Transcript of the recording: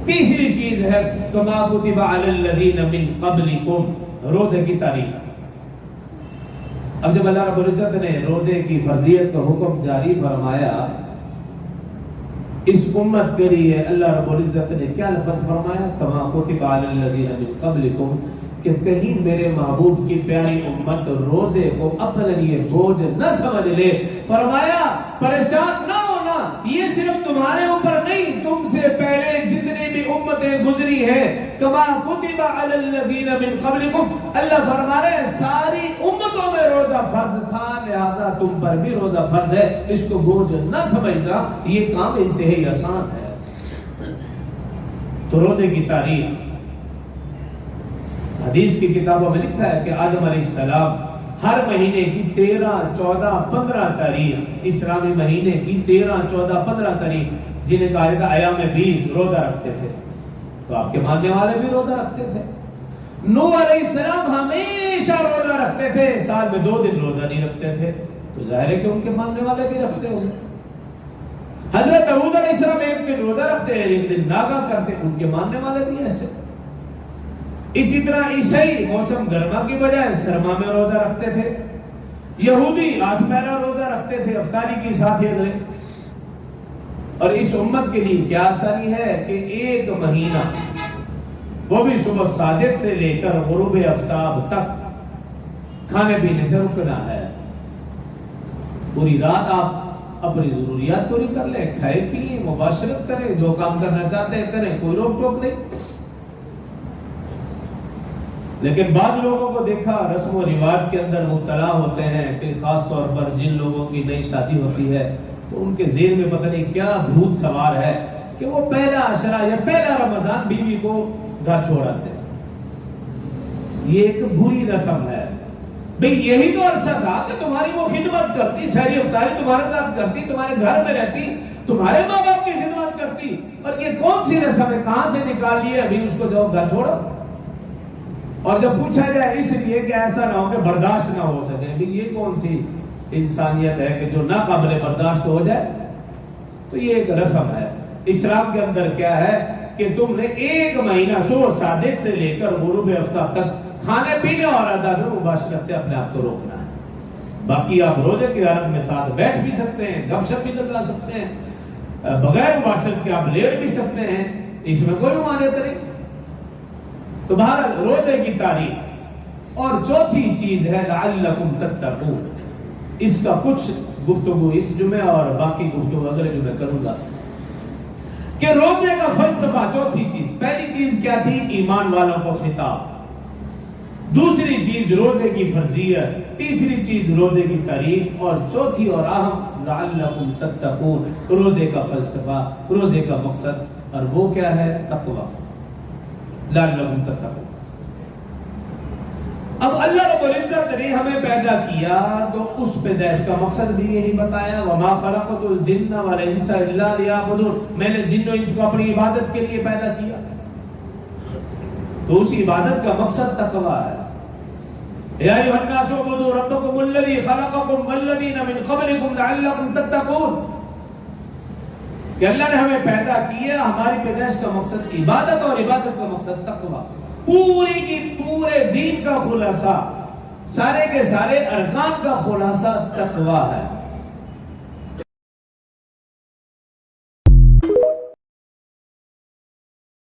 تیسری چیز ہے کما کتب علی الذین من قبلکم، روزے کی تاریخ۔ اب جب اللہ رب العزت نے روزے کی فرضیت کا حکم جاری فرمایا، اس امت کے لیے اللہ رب العزت نے کیا لفظ فرمایا؟ کما کتب علی الذین من قبلکم، کہ کہیں میرے محبوب کی پیاری امت روزے کو اپنے لیے بوجھ نہ سمجھ لے۔ فرمایا پریشان نہ ہونا، یہ صرف تمہارے اوپر نہیں، تم سے پہلے جتنی بھی امتیں گزری ہیں، کما کتب علی الذین من قبلکم، اللہ فرما رہے ہیں ساری امتوں میں روزہ فرض تھا، لہذا تم پر بھی روزہ فرض ہے، اس کو بوجھ نہ سمجھنا، یہ کام انتہائی آسان ہے۔ تو روزے کی تاریخ حدیث کی کتابوں میں لکھا ہے کہ آدم علیہ السلام ہر مہینے کی 13، 14، 15 تاریخ، اسلامی مہینے کی 13، 14، 15 تاریخ، جنہیں کہا جاتا ایام 20 روزہ رکھتے تھے۔ تو آپ کے ماننے والے بھی روزہ رکھتے تھے۔ نوح علیہ السلام ہمیشہ روزہ رکھتے تھے، سال میں 2 دن روزہ نہیں رکھتے تھے، تو ظاہر ہے کہ ان کے ماننے والے بھی رکھتے ہوں گے۔ حضرت داؤد علیہ السلام 1 دن روزہ رکھتے ہیں، 1 دن ناگا کرتے، ان کے ماننے والے بھی ایسے۔ اسی طرح عیسائی موسم گرما کی بجائے سرما میں روزہ رکھتے تھے، یہودی 8 پہلا روزہ رکھتے تھے، افطاری کی ساتھ یہ کریں۔ اور اس امت کے لیے کیا آسانی ہے کہ 1 مہینہ، وہ بھی صبح صادق سے لے کر غروب آفتاب تک کھانے پینے سے رکنا ہے۔ پوری رات آپ اپنی ضروریات پوری کر لیں، کھائے پیئے، مباشرت کریں، جو کام کرنا چاہتے ہیں کریں، کوئی روک ٹوک نہیں۔ لیکن بعض لوگوں کو دیکھا رسم و رواج کے اندر مبتلا ہوتے ہیں کہ خاص طور پر جن لوگوں کی نئی شادی ہوتی ہے تو ان کے ذہن میں پتہ نہیں کیا بھوت سوار ہے کہ وہ پہلا عشرہ یا پہلا رمضان بیوی کو گھر چھوڑاتے ہیں۔ یہ ایک بری رسم ہے۔ بھئی یہی تو عرصہ تھا کہ تمہاری وہ خدمت کرتی، سحری افطاری تمہارے ساتھ کرتی، تمہارے گھر میں رہتی، تمہارے ماں باپ کی خدمت کرتی، اور یہ کون سی رسم ہے، کہاں سے نکال لی ہے؟ ابھی اس کو جاؤ گھر چھوڑو۔ اور جب پوچھا جائے اس لیے کہ ایسا نہ ہو کہ برداشت نہ ہو سکے، بھی یہ کون سی انسانیت ہے کہ جو ناقابل برداشت ہو جائے؟ تو یہ ایک رسم ہے۔ اسلام کے اندر کیا ہے کہ تم نے 1 مہینہ صبح صادق سے لے کر غروب آفتاب تک کھانے پینے اور عدم مباشرت سے اپنے آپ کو روکنا ہے۔ باقی آپ روزے کے حالت میں ساتھ بیٹھ بھی سکتے ہیں، گپ شپ بھی لگا سکتے ہیں، بغیر مباشرت کے آپ لیٹ بھی سکتے ہیں، اس میں کوئی ممانعت نہیں۔ تو بہرحال روزے کی تاریخ۔ اور چوتھی چیز ہے لعلکم تتقون، اس کا کچھ گفتگو اس جمعے اور باقی گفتگو اگلے جمعے کروں گا کہ روزے کا فلسفہ۔ چوتھی چیز، پہلی چیز کیا تھی؟ ایمان والوں کو خطاب، دوسری چیز روزے کی فرضیت، تیسری چیز روزے کی تاریخ، اور چوتھی اور اہم لعلکم تتقون، روزے کا فلسفہ، روزے کا مقصد، اور وہ کیا ہے؟ تقوی، لعلکم تتقون۔ اب اللہ رب العزت نے ہمیں پیدا کیا تو اس پیدائش کا مقصد بھی یہی بتایا، وما خلقت الجن والانس الا لیعبدون، میں نے جن و انس کو اپنی عبادت کے لیے پیدا کیا۔ تو اس عبادت کا مقصد تقوی ہے۔ یا ایھا الناس اعبدوا ربکم الذی خلقکم والذین من قبلکم لعلکم تتقون، کہ اللہ نے ہمیں پیدا کیا، ہماری پیدائش کا مقصد عبادت اور عبادت کا مقصد تقوی۔ پوری کی پورے دین کا خلاصہ، سارے کے سارے ارکان کا خلاصہ تقوی ہے۔